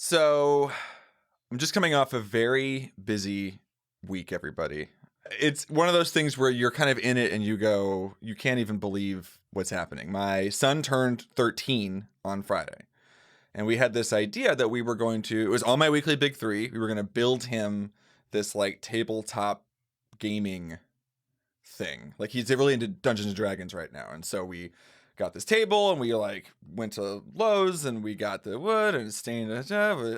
So I'm just coming off a very busy week, everybody. It's one of those things where you're kind of in it and you go, you can't even believe what's happening. My son turned 13 on Friday. And we had this idea that we were going to, it was on my weekly big three. We were going to build him this like tabletop gaming thing. Like he's really into Dungeons and Dragons right now. And so we got this table and we like went to Lowe's and we got the wood and stained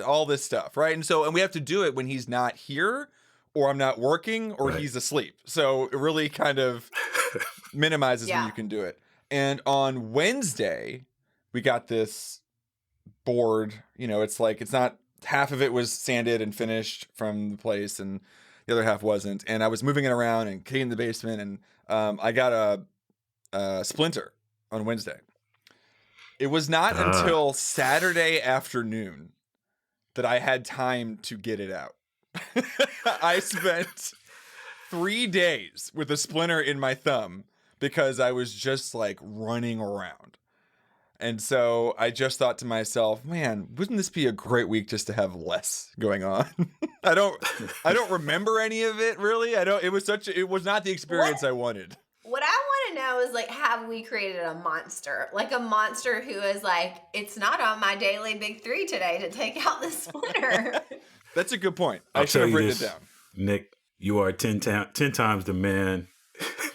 all this stuff, right? And we have to do it when he's not here or I'm not working or he's asleep. So it really kind of minimizes when you can do it. And on Wednesday, we got this board, it's like, it's not, half of it was sanded and finished from the place and the other half wasn't. And I was moving it around and cleaning the basement and I got a splinter on Wednesday. It was not until Saturday afternoon that I had time to get it out. I spent 3 days with a splinter in my thumb because I was just like running around. And so I just thought to myself, man, wouldn't this be a great week just to have less going on? I don't remember any of it really. It was not the experience I wanted. What I want to know is like, have we created a monster? Like a monster who is like, it's not on my daily big three today to take out the splinter. That's a good point. I should have written it down. Nick, you are 10 times the man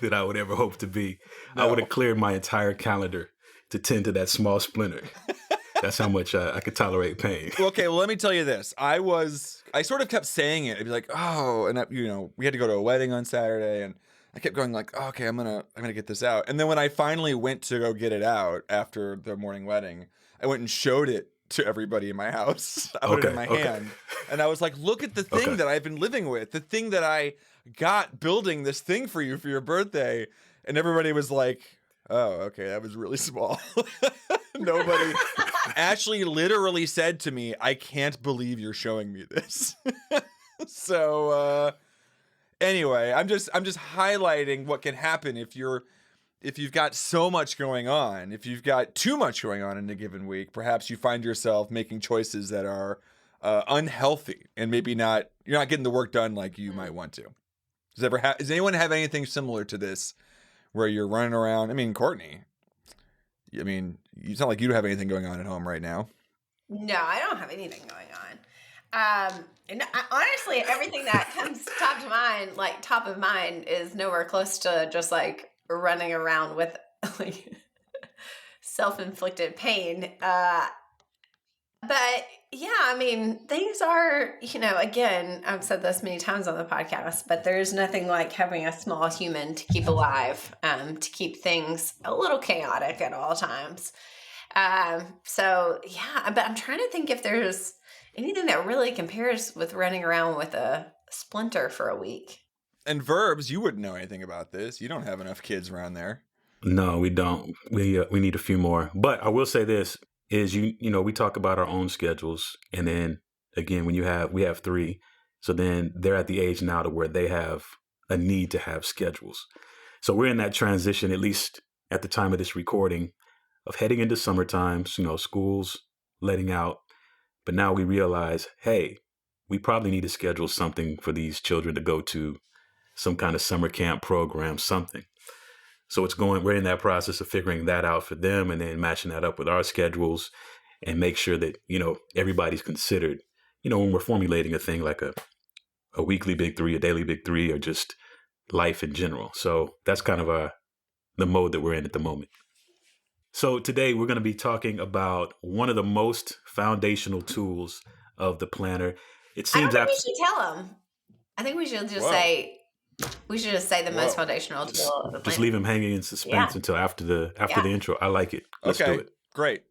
that I would ever hope to be. No. I would have cleared my entire calendar to tend to that small splinter. That's how much I could tolerate pain. Okay, well, let me tell you this. I sort of kept saying it. I'd be like, oh, and we had to go to a wedding on Saturday, and I kept going like, oh, okay, I'm gonna get this out. And then when I finally went to go get it out after the morning wedding, I went and showed it to everybody in my house. I put it in my hand, and I was like, look at the thing that I've been living with, the thing that I got building this thing for you for your birthday. And everybody was like, oh, okay, that was really small. Nobody Ashley literally said to me, I can't believe you're showing me this. So anyway, I'm just highlighting what can happen if you've got so much going on. If you've got too much going on in a given week, perhaps you find yourself making choices that unhealthy and maybe you're not getting the work done like you might want to. Does anyone have anything similar to this where you're running around? I mean, Courtney, you sound like you don't have anything going on at home right now. No, I don't have anything going on. And honestly, everything that comes top of mind is nowhere close to just like running around with like self-inflicted pain. But yeah, I mean, things are, again, I've said this many times on the podcast, but there's nothing like having a small human to keep alive, to keep things a little chaotic at all times. So yeah, but I'm trying to think if there's anything that really compares with running around with a splinter for a week. And Verbs, you wouldn't know anything about this. You don't have enough kids around there. No, we don't. We need a few more. But I will say this is, we talk about our own schedules. And then again, we have 3. So then they're at the age now to where they have a need to have schedules. So we're in that transition, at least at the time of this recording, of heading into summertime, schools letting out. But now we realize, hey, we probably need to schedule something for these children to go to, some kind of summer camp program, something. So we're in that process of figuring that out for them and then matching that up with our schedules and make sure that, everybody's considered, when we're formulating a thing like a weekly big three, a daily big three, or just life in general. So that's kind of the mode that we're in at the moment. So today we're going to be talking about one of the most foundational tools of the planner. It seems I don't think we should tell them. I think we should just say. We should just say the most foundational tool of the planner. Just leave them hanging in suspense until after the intro. I like it. Let's do it. Great.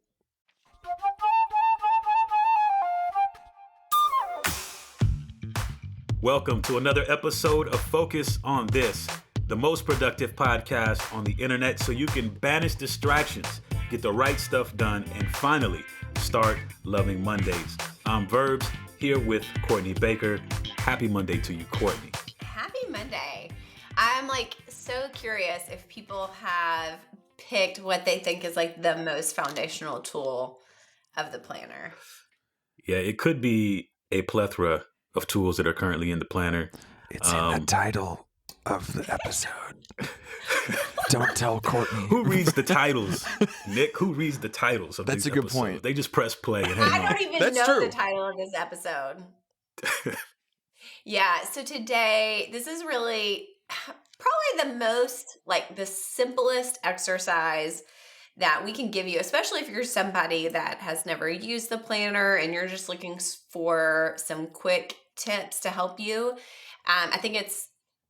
Welcome to another episode of Focus on This, the most productive podcast on the internet so you can banish distractions, get the right stuff done, and finally start loving Mondays. I'm Verbs, here with Courtney Baker. Happy Monday to you, Courtney. Happy Monday. I'm so curious if people have picked what they think is the most foundational tool of the planner. Yeah, it could be a plethora of tools that are currently in the planner. It's in the title of the episode. Don't tell Courtney. Who reads the titles, Nick? Who reads the titles of That's these a good episodes? point. They just press play and hang I on. don't even That's know true. the title of this episode. Yeah, so today, this is really probably the most, like the simplest exercise that we can give you, especially if you're somebody that has never used the planner and you're just looking for some quick tips to help you. I think it's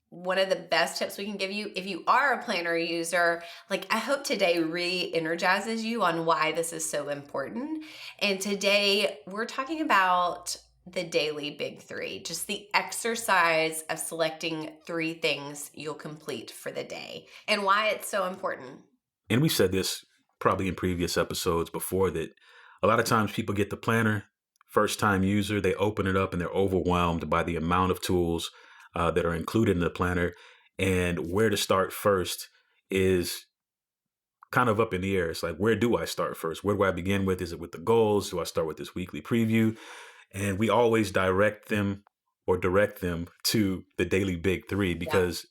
one of the best tips we can give you. If you are a planner user, like I hope today re-energizes you on why this is so important. And today we're talking about the daily big three, just the exercise of selecting 3 things you'll complete for the day and why it's so important. And we said this probably in previous episodes before that a lot of times people get the planner, first time user, they open it up and they're overwhelmed by the amount of tools that are included in the planner. And where to start first is kind of up in the air. It's like, where do I start first? Where do I begin with? Is it with the goals? Do I start with this weekly preview? And we always direct them to the daily big three because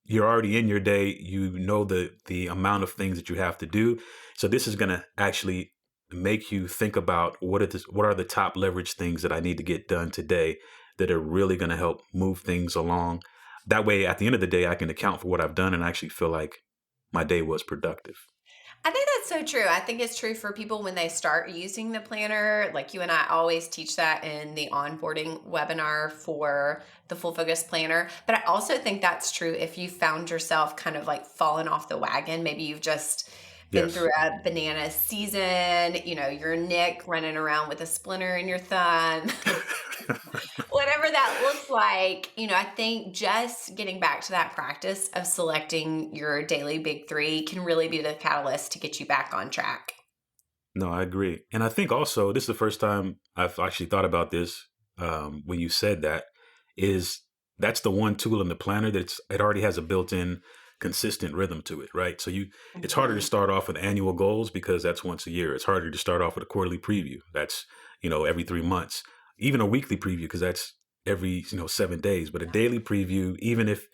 you're already in your day. You know the amount of things that you have to do. So this is going to actually make you think about what are the top leverage things that I need to get done today that are really going to help move things along. That way, at the end of the day, I can account for what I've done and actually feel like my day was productive. I think that's so true. I think it's true for people when they start using the planner. Like you and I always teach that in the onboarding webinar for the Full Focus Planner. But I also think that's true if you found yourself kind of like falling off the wagon. Maybe you've just been through a banana season, you're Nick running around with a splinter in your thumb. Whatever that looks like, I think just getting back to that practice of selecting your daily big three can really be the catalyst to get you back on track. No, I agree. And I think also this is the first time I've actually thought about this when you said that's the one tool in the planner it already has a built-in consistent rhythm to it, right? So it's harder to start off with annual goals because that's once a year. It's harder to start off with a quarterly preview. That's, every 3 months. Even a weekly preview because that's every 7 days. But a daily preview, even if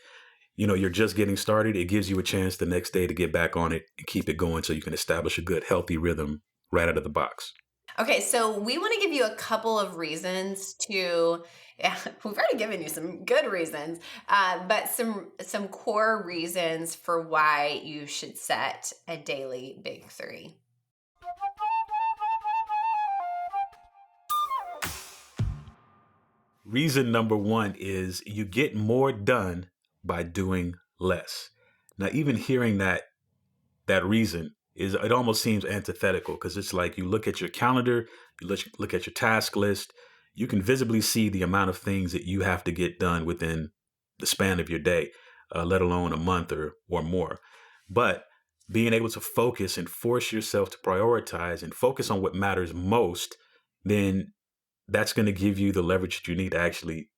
you're just getting started, it gives you a chance the next day to get back on it and keep it going so you can establish a good healthy rhythm right out of the box. Okay, so we want to give you a couple of reasons to we've already given you some good reasons, but some core reasons for why you should set a daily big three. Reason number 1 is you get more done by doing less. Now, even hearing that reason it almost seems antithetical because it's like you look at your calendar, you look at your task list, you can visibly see the amount of things that you have to get done within the span of your day, let alone a month or more. But being able to focus and force yourself to prioritize and focus on what matters most, then that's going to give you the leverage that you need to actually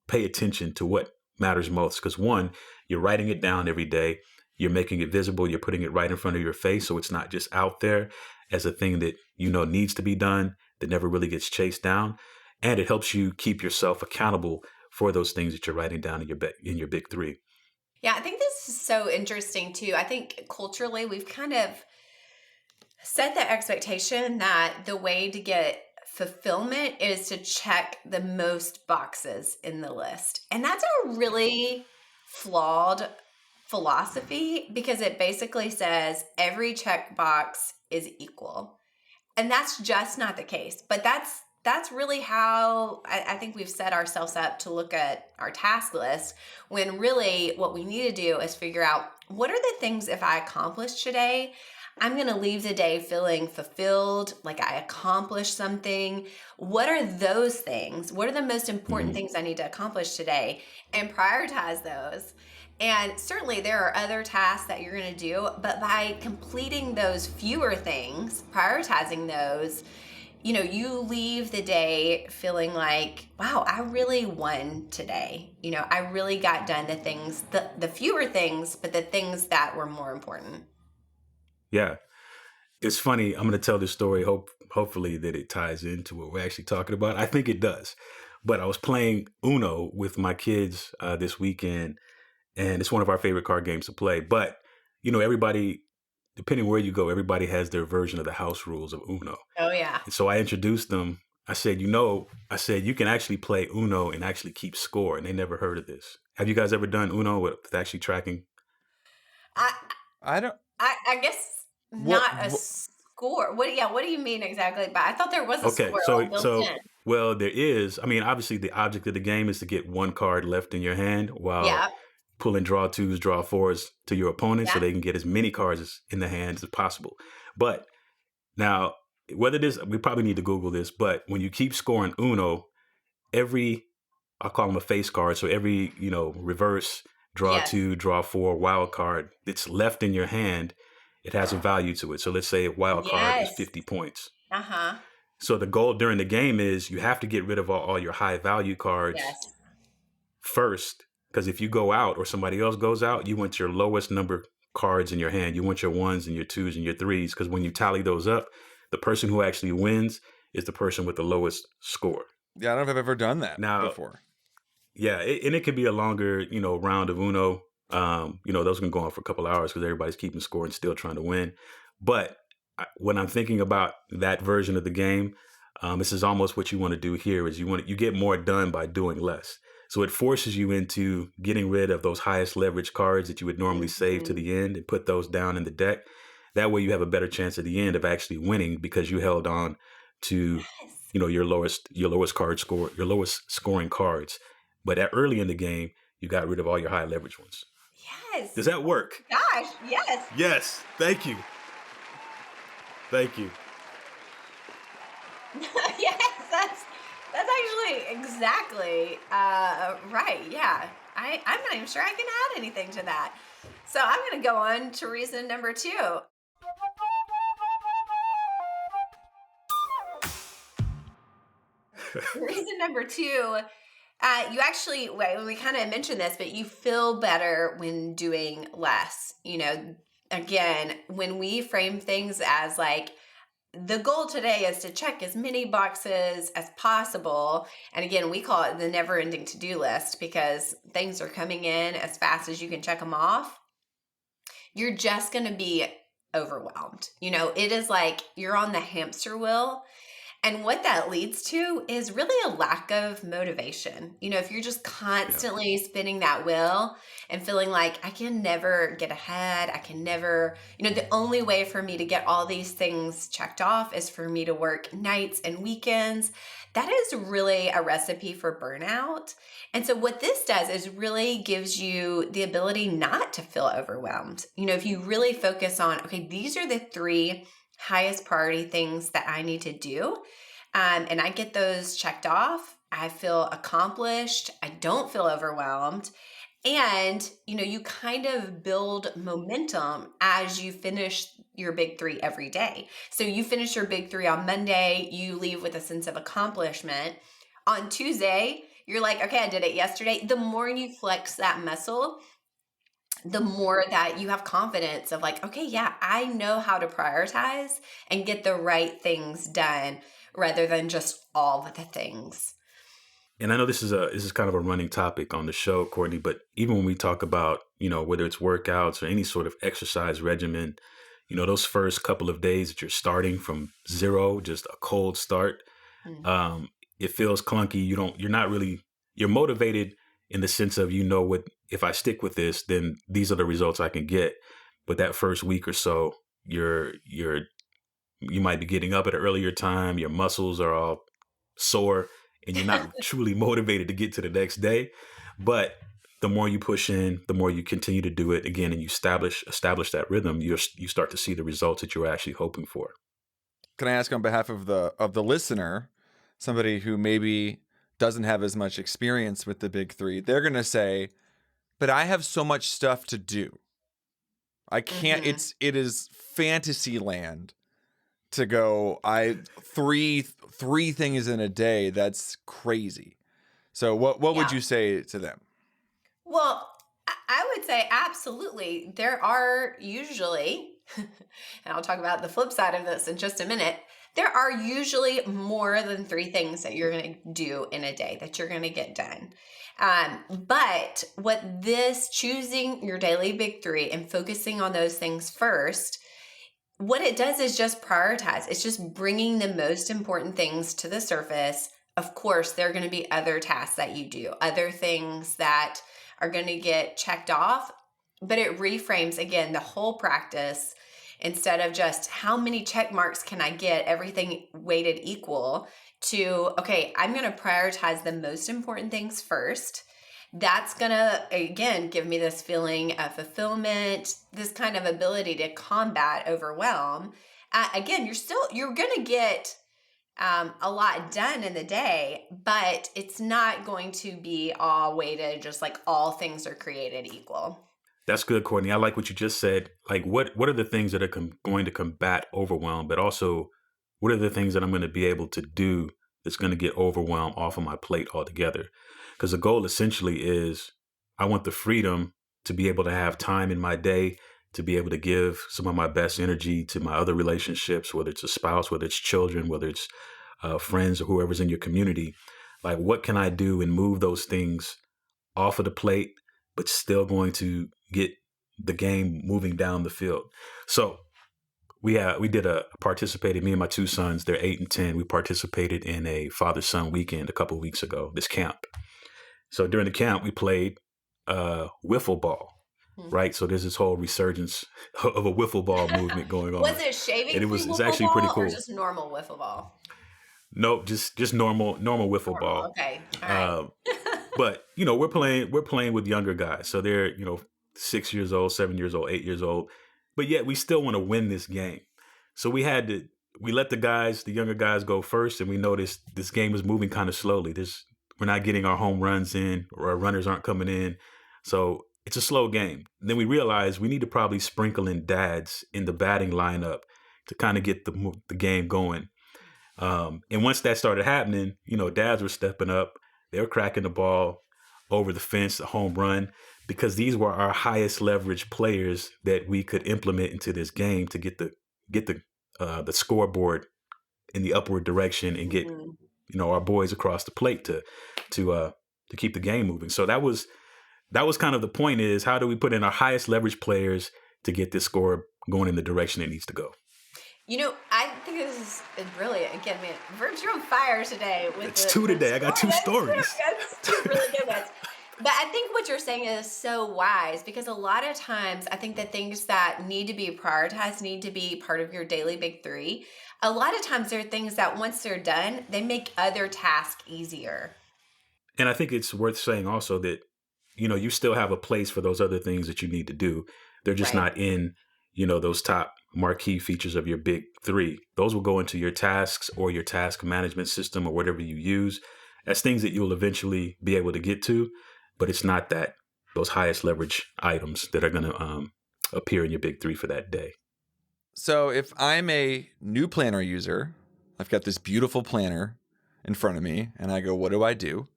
pay attention to what matters most. Because 1, you're writing it down every day. You're making it visible. You're putting it right in front of your face. So it's not just out there as a thing that needs to be done that never really gets chased down. And it helps you keep yourself accountable for those things that you're writing down in your big three. Yeah, I think this is so interesting too. I think culturally we've kind of set the expectation that the way to get fulfillment is to check the most boxes in the list. And that's a really flawed philosophy because it basically says every checkbox is equal. And that's just not the case. But that's really how I think we've set ourselves up to look at our task list when really what we need to do is figure out what are the things if I accomplish today, I'm going to leave the day feeling fulfilled, like I accomplished something. What are those things? What are the most important things I need to accomplish today? And prioritize those. And certainly there are other tasks that you're going to do, but by completing those fewer things, prioritizing those, you leave the day feeling like, wow, I really won today. I really got done the things, the fewer things, but the things that were more important. Yeah. It's funny. I'm going to tell this story. hopefully that it ties into what we're actually talking about. I think it does. But I was playing Uno with my kids this weekend, and it's one of our favorite card games to play. But, everybody, depending where you go, everybody has their version of the house rules of Uno. Oh, yeah. And so I introduced them. I said, you can actually play Uno and actually keep score. And they never heard of this. Have you guys ever done Uno with actually tracking? I I don't. I guess What, not a what? score. What do you mean exactly? But I thought there was a Okay, score all built in. well, there is. I mean, obviously, the object of the game is to get one card left in your hand while Yeah. pulling draw twos, draw fours to your opponent, so Yeah. they can get as many cards in the hands as possible. But now, we probably need to Google this. But when you keep scoring Uno, I'll call them a face card. So every reverse, draw Yes. two, draw four, wild card that's left in your hand, it has a value to it. So let's say a wild card is Yes. 50 points. Uh-huh. So the goal during the game is you have to get rid of all your high value cards Yes. first. Because if you go out or somebody else goes out, you want your lowest number cards in your hand. You want your ones and your twos and your threes. Because when you tally those up, the person who actually wins is the person with the lowest score. Yeah, I don't know if I've ever done that Now, before. yeah, and it could be a longer, round of Uno. Those can go on for a couple hours because everybody's keeping score and still trying to win. But when I'm thinking about that version of the game, this is almost what you want to do here. Is you get more done by doing less. So it forces you into getting rid of those highest leverage cards that you would normally save to the end and put those down in the deck. That way you have a better chance at the end of actually winning because you held on to your lowest card score, your lowest scoring cards. But early in the game, you got rid of all your high leverage ones. Yes. Does that work? Gosh, yes. Yes. Thank you. Thank you. Yes, that's actually exactly right. Yeah. I'm not even sure I can add anything to that. So I'm going to go on to reason number 2. Reason number 2, you actually, when we kind of mentioned this, but you feel better when doing less. Again, when we frame things as like, the goal today is to check as many boxes as possible. And again, we call it the never ending to-do list because things are coming in as fast as you can check them off. You're just going to be overwhelmed. It is like you're on the hamster wheel. And what that leads to is really a lack of motivation. If you're just constantly spinning that wheel and feeling like I can never get ahead, I can never, the only way for me to get all these things checked off is for me to work nights and weekends. That is really a recipe for burnout. And so what this does is really gives you the ability not to feel overwhelmed. If you really focus on, okay, these are the 3 highest priority things that I need to do. And I get those checked off. I feel accomplished. I don't feel overwhelmed. And, you kind of build momentum as you finish your big 3 every day. So you finish your big 3 on Monday, you leave with a sense of accomplishment. On Tuesday, you're like, okay, I did it yesterday. The more you flex that muscle, the more that you have confidence of like, okay, yeah, I know how to prioritize and get the right things done rather than just all of the things. And I know this is kind of a running topic on the show, Courtney, but even when we talk about, whether it's workouts or any sort of exercise regimen, those first couple of days that you're starting from zero, just a cold start, it feels clunky. You're motivated in the sense of, what, if I stick with this, then these are the results I can get. But that first week or so, you might be getting up at an earlier time. Your muscles are all sore and you're not truly motivated to get to the next day. But the more you push in, the more you continue to do it again, and you establish that rhythm, you start to see the results that you're actually hoping for. Can I ask on behalf of the listener, somebody who maybe doesn't have as much experience with the big 3, they're going to say, but I have so much stuff to do. I can't, it is fantasy land to go, three things in a day. That's crazy. So what would you say to them? Well, I would say absolutely. There are usually, and I'll talk about the flip side of this in just a minute, There are usually more than 3 things that you're going to do in a day that you're going to get done. But what this choosing your daily big 3 and focusing on those things first, what it does is just prioritize. It's just bringing the most important things to the surface. Of course, there are going to be other tasks that you do, other things that are going to get checked off, but it reframes again the whole practice. Instead of just how many check marks can I get, everything weighted equal, to, okay, I'm going to prioritize the most important things first. That's going to, again, give me this feeling of fulfillment, this kind of ability to combat overwhelm. Again, you're going to get a lot done in the day, but it's not going to be all weighted, just like all things are created equal. That's good, Courtney. I like what you just said. Like, what are the things that are going to combat overwhelm, but also what are the things that I'm going to be able to do that's going to get overwhelmed off of my plate altogether? Because the goal essentially is I want the freedom to be able to have time in my day, to be able to give some of my best energy to my other relationships, whether it's a spouse, whether it's children, whether it's friends or whoever's in your community. Like, what can I do and move those things off of the plate, but still going to get the game moving down the field? So we participated, me and my 2 sons, they're 8 and 10. We participated in a father-son weekend a couple of weeks ago, this camp. So during the camp, we played wiffle ball, right? So there's this whole resurgence of a wiffle ball movement going on. Was it shaving And cream it's wiffle actually ball pretty cool. or just normal wiffle ball? Nope, just normal wiffle ball. Okay, all right. But we're playing with younger guys, so they're 6 years old, 7 years old, 8 years old, but yet we still want to win this game. So we let the younger guys go first, and we noticed this game is moving kind of slowly. We're not getting our home runs in, or our runners aren't coming in, so it's a slow game. And then we realized we need to probably sprinkle in dads in the batting lineup to kind of get the game going. And once that started happening, dads were stepping up. They were cracking the ball over the fence, a home run, because these were our highest leverage players that we could implement into this game to get the scoreboard in the upward direction and get our boys across the plate to keep the game moving. So that was kind of the point, is how do we put in our highest leverage players to get this score going in the direction it needs to go? I think this is brilliant. Again, man, Verbs, you're on fire today. It's 2 today. I got 2 stories. That's 2 really good ones. But I think what you're saying is so wise, because a lot of times I think the things that need to be prioritized need to be part of your daily big 3. A lot of times there are things that once they're done, they make other tasks easier. And I think it's worth saying also that, you still have a place for those other things that you need to do. They're just not in, those top marquee features of your big 3. Those will go into your tasks or your task management system or whatever you use as things that you'll eventually be able to get to. But it's not those highest leverage items that are going to appear in your big 3 for that day. So if I'm a new planner user, I've got this beautiful planner in front of me and I go, what do I do?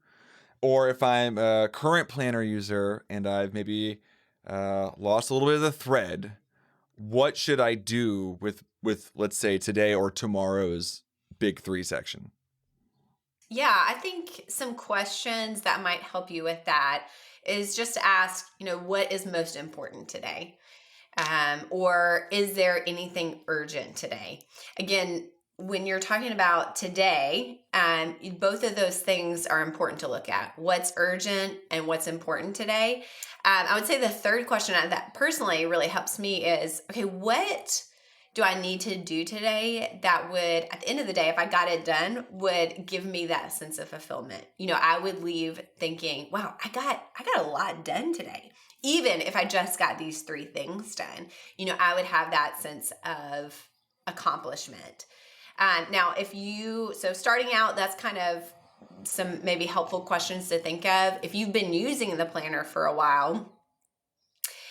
Or if I'm a current planner user and I've maybe lost a little bit of the thread, what should I do with let's say today or tomorrow's big 3 section? Yeah, I think some questions that might help you with that is just to ask, what is most important today? Or is there anything urgent today? Again, when you're talking about today, both of those things are important to look at. What's urgent and what's important today? I would say the third question that personally really helps me is, okay, what do I need to do today that would, at the end of the day, if I got it done, would give me that sense of fulfillment? I would leave thinking, wow, I got a lot done today. Even if I just got these 3 things done, I would have that sense of accomplishment. Now, so starting out, that's kind of some maybe helpful questions to think of. If you've been using the planner for a while,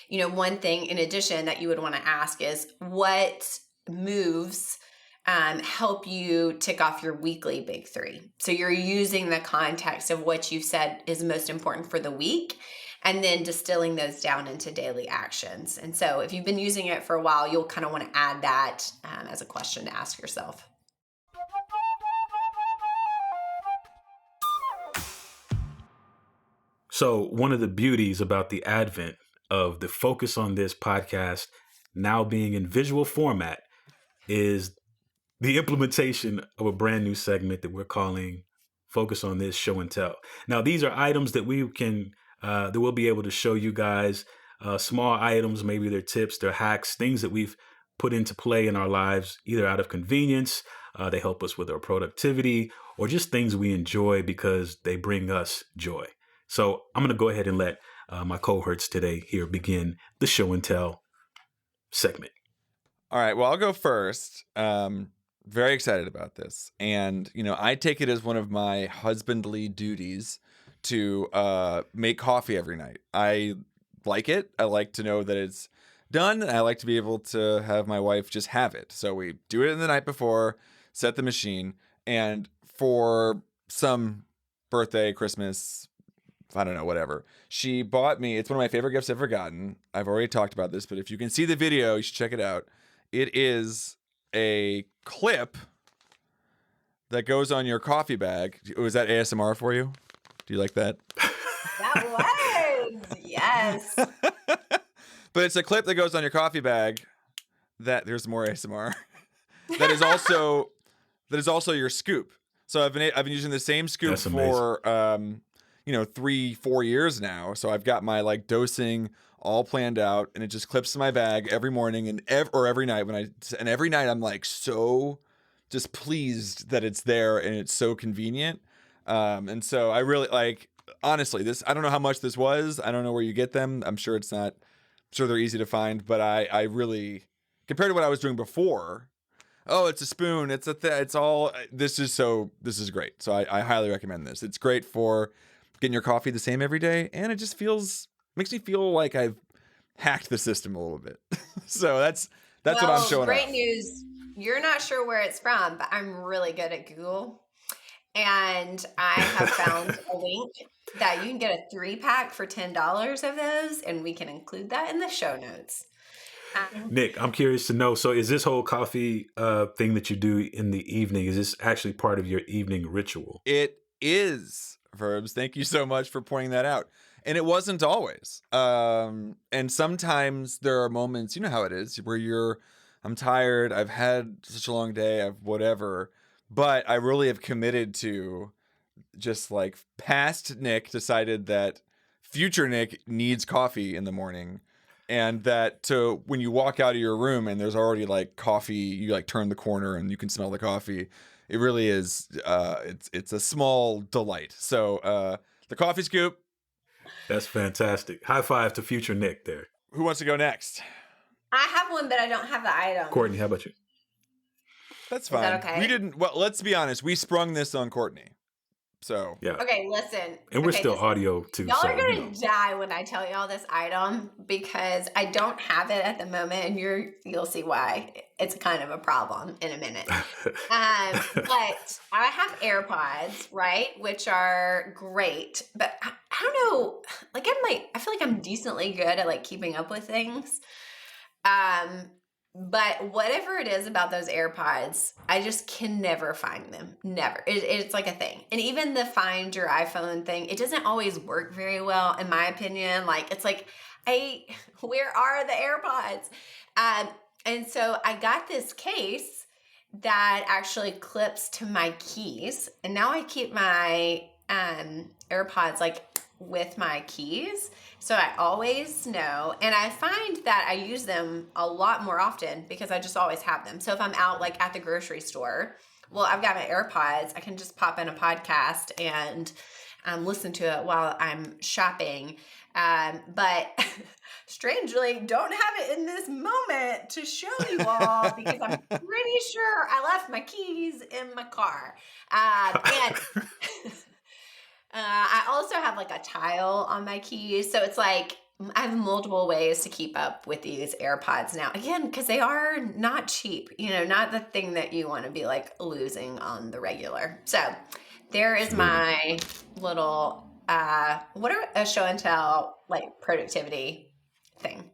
one thing in addition that you would want to ask is, what moves help you tick off your weekly big 3? So you're using the context of what you said is most important for the week, and then distilling those down into daily actions. And so if you've been using it for a while, you'll kind of want to add that as a question to ask yourself. So one of the beauties about the advent of the Focus on This podcast now being in visual format is the implementation of a brand new segment that we're calling Focus on This Show and Tell. Now, these are items that that we'll be able to show you guys, small items, maybe they're tips, they're hacks, things that we've put into play in our lives, either out of convenience, they help us with our productivity, or just things we enjoy because they bring us joy. So I'm going to go ahead and let my cohorts today here begin the Show and Tell segment. All right. Well, I'll go first. Very excited about this. And, I take it as one of my husbandly duties to make coffee every night. I like it. I like to know that it's done. I like to be able to have my wife just have it. So we do it the night before, set the machine, and for some birthday, Christmas, I don't know, whatever, she bought me, it's one of my favorite gifts I've ever gotten. I've already talked about this, but if you can see the video, you should check it out. It is a clip that goes on your coffee bag. Was that ASMR for you? Do you like that? That was, yes. But it's a clip that goes on your coffee bag. There's more ASMR. that is also your scoop. So I've been using the same scoop for 3-4 years now. So I've got my dosing all planned out, and it just clips to my bag every morning and every night and every night I'm so just pleased that it's there and it's so convenient. And so I really honestly, I don't know how much this was. I don't know where you get them. I'm sure they're easy to find, but I really, compared to what I was doing before, it's a spoon, this is great. So I highly recommend this. It's great for getting your coffee the same every day, and it just makes me feel like I've hacked the system a little bit. So that's what I'm showing Great off. news. You're not sure where it's from, but I'm really good at Google. And I have found a link that you can get a 3-pack for $10 of those, and we can include that in the show notes. Nick, I'm curious to know, so is this whole coffee thing that you do in the evening, is this actually part of your evening ritual? It is, Verbs. Thank you so much for pointing that out. And it wasn't always. And sometimes there are moments, you know how it is, where I'm tired, I've had such a long day, I've whatever, but I really have committed to just past Nick decided that future Nick needs coffee in the morning. And that when you walk out of your room and there's already coffee, you turn the corner and you can smell the coffee. It really is, it's a small delight. So the coffee scoop. That's fantastic. High five to future Nick there. Who wants to go next? I have one, but I don't have the item. Courtney, how about you? Is That's fine. that okay? Let's be honest. We sprung this on Courtney. So yeah. Okay, listen. And we're still audio too. Y'all are gonna die when I tell y'all this item because I don't have it at the moment, and you'll see why. It's kind of a problem in a minute. But I have AirPods, right, which are great, but I don't know. I feel like I'm decently good at keeping up with things. But whatever it is about those AirPods, I just can never find them. Never. It's like a thing. And even the find your iPhone thing, it doesn't always work very well, in my opinion. It's where are the AirPods? And so I got this case that actually clips to my keys. And now I keep my AirPods with my keys. So I always know, and I find that I use them a lot more often because I just always have them. So if I'm out at the grocery store, well, I've got my AirPods. I can just pop in a podcast and listen to it while I'm shopping. But strangely, don't have it in this moment to show you all because I'm pretty sure I left my keys in my car. And I also have a tile on my keys. So it's I have multiple ways to keep up with these AirPods now. Again, because they are not cheap, not the thing that you want to be losing on the regular. So there is my little, a show and tell productivity thing.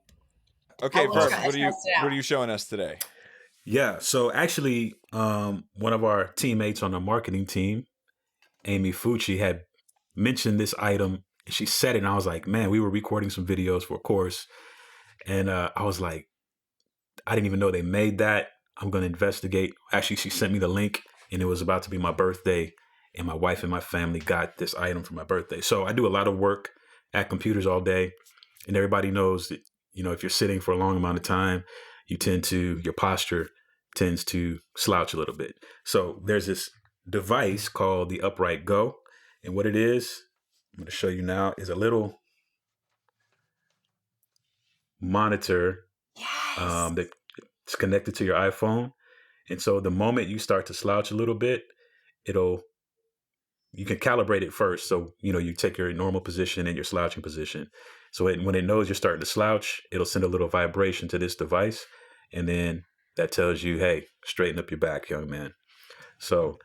Okay, Bert, what are you showing us today? Yeah, so actually, one of our teammates on the marketing team, Amy Fucci, had mentioned this item And she said it, and I was like, man, we were recording some videos for a course. And I was like, I didn't even know they made that. I'm going to investigate. Actually, she sent me the link, and it was about to be my birthday. And my wife and my family got this item for my birthday. So I do a lot of work at computers all day. And everybody knows that, if you're sitting for a long amount of time, your posture tends to slouch a little bit. So there's this device called the Upright Go. And what it is, I'm going to show you now, is a little monitor Yes. that's connected to your iPhone. And so the moment you start to slouch a little bit, you can calibrate it first. So, you take your normal position and your slouching position. So when it knows you're starting to slouch, it'll send a little vibration to this device. And then that tells you, hey, straighten up your back, young man. So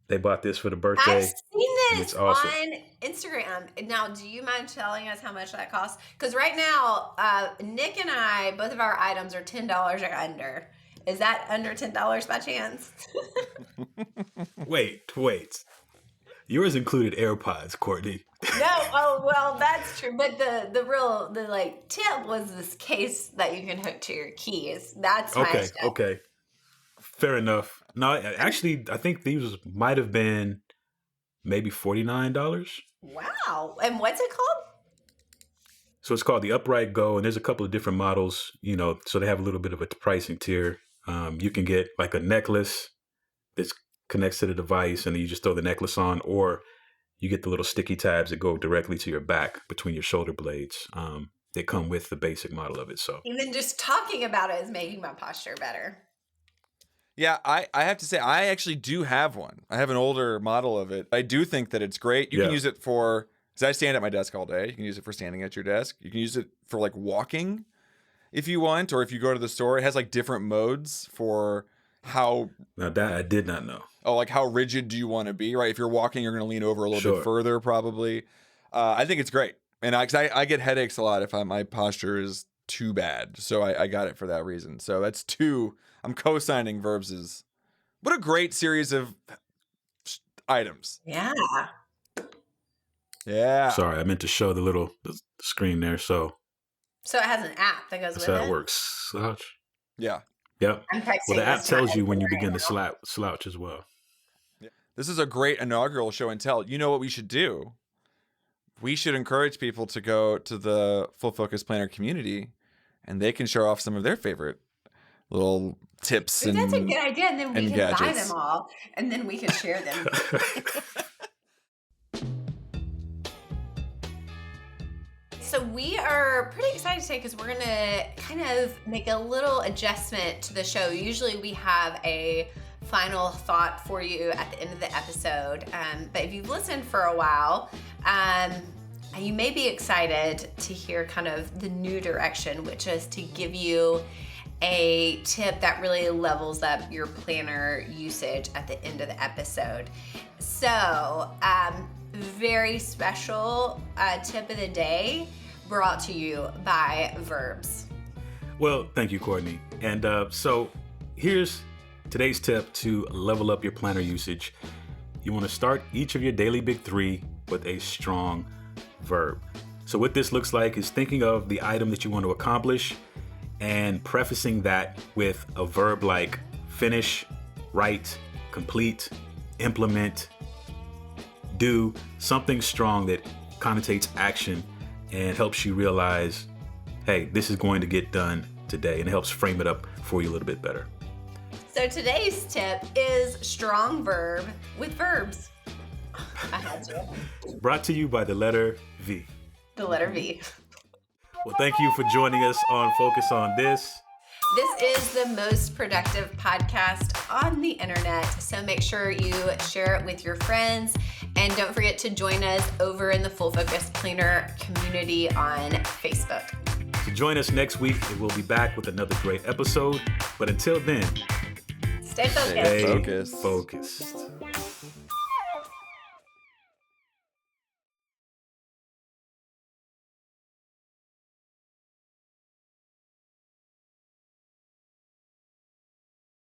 they bought this for the birthday. I've seen and this it's awesome. on Instagram. Now, do you mind telling us how much that costs? Because right now, Nick and I, both of our items are $10 or under. Is that under $10 by chance? Wait. Yours included AirPods, Courtney. No, oh well, that's true. But the tip was this case that you can hook to your keys. That's my tip. Okay. Fair enough. No, actually, I think these might have been maybe $49. Wow. And what's it called? So it's called the Upright Go, and there's a couple of different models, so they have a little bit of a pricing tier. You can get like a necklace that connects to the device, and then you just throw the necklace on, or you get the little sticky tabs that go directly to your back between your shoulder blades. They come with the basic model of it. So Even just talking about it is making my posture better. Yeah, I have to say, I actually do have one. I have an older model of it. I do think that it's great. You can use it for, because I stand at my desk all day. You can use it for standing at your desk. You can use it for like walking if you want, or if you go to the store. It has like different modes for how. Now that I did not know. Oh, like how rigid do you want to be, right? If you're walking, you're going to lean over a little bit further probably. I think it's great. And I get headaches a lot if my posture is too bad. So I got it for that reason. So that's two. I'm co-signing Verbs'. What a great series of items. Yeah. Yeah. Sorry, I meant to show the screen there. So it has an app that goes that's with how it. it works. Slouch. Yeah. Yep. I'm texting Well, the app this to my tells you when you husband begin right to now. slouch as well. This is a great inaugural show and tell. You know what we should do? We should encourage people to go to the Full Focus Planner community, and they can show off some of their favorite little tips and That's a good idea. And then we can buy gadgets. them all, and then we can share them. So we are pretty excited today because we're going to kind of make a little adjustment to the show. Usually we have a final thought for you at the end of the episode. But if you've listened for a while, you may be excited to hear kind of the new direction, which is to give you a tip that really levels up your planner usage at the end of the episode. So, very special tip of the day brought to you by Verbs. Well, thank you, Courtney. And so here's today's tip to level up your planner usage. You want to start each of your daily big three with a strong verb. So what this looks like is thinking of the item that you want to accomplish and prefacing that with a verb like finish, write, complete, implement, do, something strong that connotates action and helps you realize, hey, this is going to get done today, and it helps frame it up for you a little bit better. So today's tip is strong verb with verbs. I had to. Brought to you by the letter V. The letter V. Well, thank you for joining us on Focus on This. This is the most productive podcast on the internet, so make sure you share it with your friends, and don't forget to join us over in the Full Focus Planner community on Facebook. So join us next week, and we'll be back with another great episode. But until then, Stay focused. Stay stay focused.